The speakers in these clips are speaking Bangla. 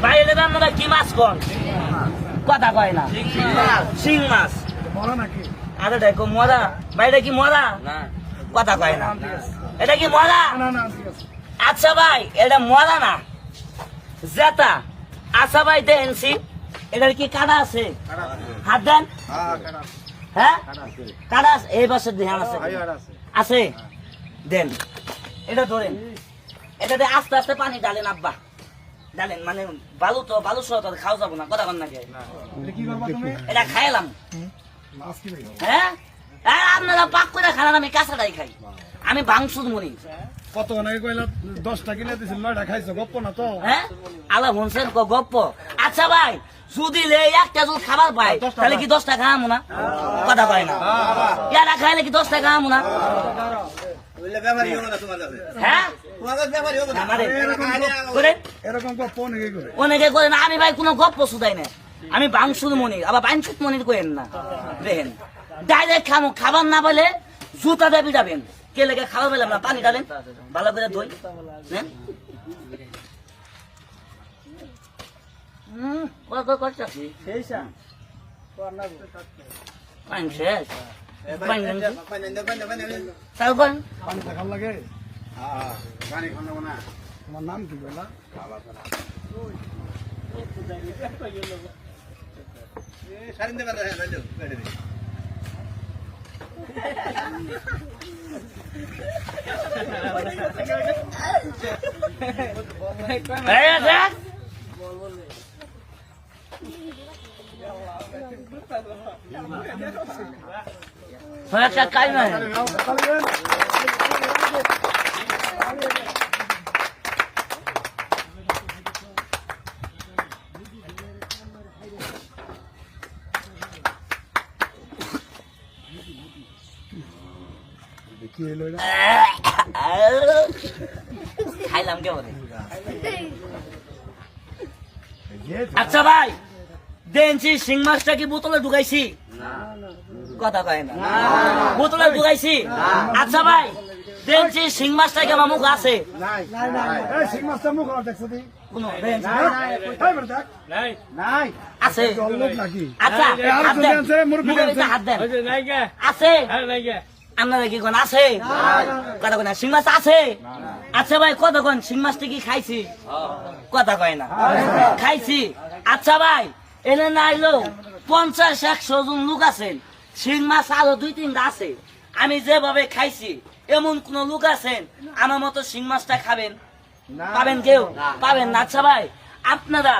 বাইরে আপনারা কি মাছ কোন কথা কয় না শিং মাছ আরে দেখো মরা বাইরে কি মরা কথা কয় না এটা কি মরা আচ্ছা ভাই এটা মরা না জেতা আচ্ছা ভাই দেখছি এটার কি কাটা আছে হাত দেন হ্যাঁ কাটা এই বছর ধ্যান আছে আছে দেন এটা ধরেন এটাতে আস্তে আস্তে পানি ডালেন আব্বা ডালেন মানে বালু তো বালু সহ তো খাওয়া যাবো না কথা বল না এটা খাইলাম হ্যাঁ আপনারা পাক করে খান আমি কাঁচাটাই খাই আমি ভাংসুর মরি কত অনেকে কইলা 10টা কিনে দিছিল 9টা খাইছো গপ্প না তো হ্যাঁ আলা বলছেন গপ্প আচ্ছা ভাই যদি একটা যদি খাবার পাই তাহলে কি 10টা খাওয়াবো না কথা কয় না ইয়ারা খাইলে কি 10টা খাওয়াবো না হ্যাঁ অনেকে করে না আমি ভাই কোনো গপ্প শুধাই না আমি বাংশুর মনির আবার বাংশুর মনির করেন না দেখেন ডাইরেক্ট খামো খাবার না বলে জুতা দেবি যাবেন কে লেগে খাবার পেলাম না পানি ডালেন ভালো করে ধুই তোমার নাম কি বললা কাজ নয় খাইলাম কেমন আচ্ছা ভাই দেখছি শিং মাছটা কি বোতলে ঢুকাইছি কথা কয় না বোতলে ঢুকাইছি আচ্ছা ভাই দেখছি শিং মাছটা কি আমার মুখ আছে আছে আচ্ছা হাত দেন আছে আপনারা কি কোন আছে কথা কয় না শিং মাছ আছে আচ্ছা ভাই কত কোন শিং মাছটা কি খাইছি কথা কয় না খাইছি আচ্ছা ভাই এনে না আইলো 50-100 জন লোক আছেন শিং মাছ আরো 2-3টা আছে আমি যেভাবে খাইছি এমন কোন লোক আছেন আমার মতো শিং মাছটা খাবেন পাবেন কেউ পাবেন না আচ্ছা ভাই আপনারা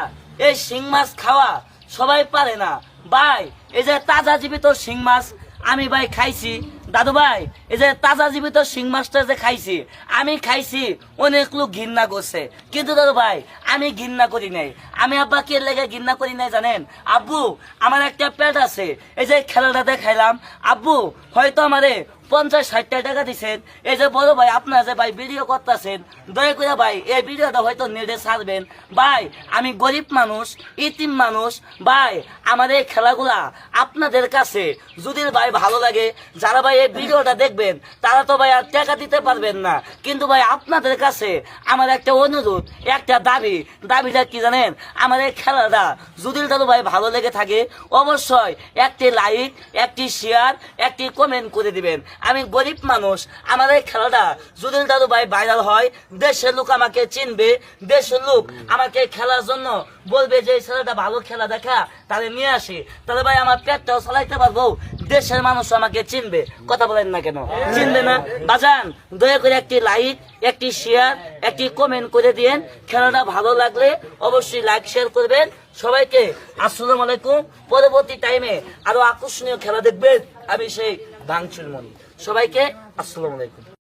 এই শিং মাছ খাওয়া সবাই পারে না ভাই এই যে তাজা জীবিত শিং মাছ আমি ভাই খাইছি দাদু ভাই এই যে তাজা জীবিত শিং মাছটা যে খাইছি আমি খাইছি অনেক লোক ঘৃণা করছে কিন্তু দাদু ভাই আমি ঘৃণা করি নাই আমি আব্বা কে লেগে ঘৃণা করি নাই জানেন আব্বু আমার একটা পেট আছে এই যে খেলাটাতে খাইলাম আব্বু হয়তো আমারে 50-60 টাকা দিচ্ছেন এই যে বড় ভাই আপনারা যে ভাই ভিডিও করতেছেন দয়া করে ভাই এই ভিডিওটা হয়তো নেটে ছাড়বেন ভাই আমি গরিব মানুষ ইতিম মানুষ ভাই আমার এই খেলাগুলা আপনাদের কাছে যদি ভাই ভালো লাগে যারা ভাই এই ভিডিওটা দেখবেন তারা তো ভাই আর টাকা দিতে পারবেন না কিন্তু ভাই আপনাদের কাছে আমার একটা অনুরোধ একটা দাবিটা কি জানেন আমার এই খেলাটা যদি দাদু ভাই ভালো লেগে থাকে অবশ্যই একটি লাইক একটি শেয়ার একটি কমেন্ট করে দিবেন আমি গরিব মানুষ আমার এই খেলাটা যদি দাদু ভাই ভাইরাল হয় দেশের লোক আমাকে চিনবে দেশের লোক আমাকে খেলার জন্য বলবে যে ছেলেটা ভালো খেলা দেখা তাহলে নিয়ে আসি তাহলে ভাই আমার পেটটাও চালাইতে পারবো দেশের মানুষ আমাকে চিনবে কথা বলেন না কেন চিনবে না বাজান দয়া করে একটি লাইক একটি শেয়ার একটি কমেন্ট করে দিয়েন খেলাটা ভালো লাগলে অবশ্যই লাইক শেয়ার করবেন সবাইকে আসসালামু আলাইকুম পরবর্তী টাইমে আরো আকর্ষণীয় খেলা দেখবেন আমি সেই ভাংচুর মনি সবাইকে আসসালামু আলাইকুম।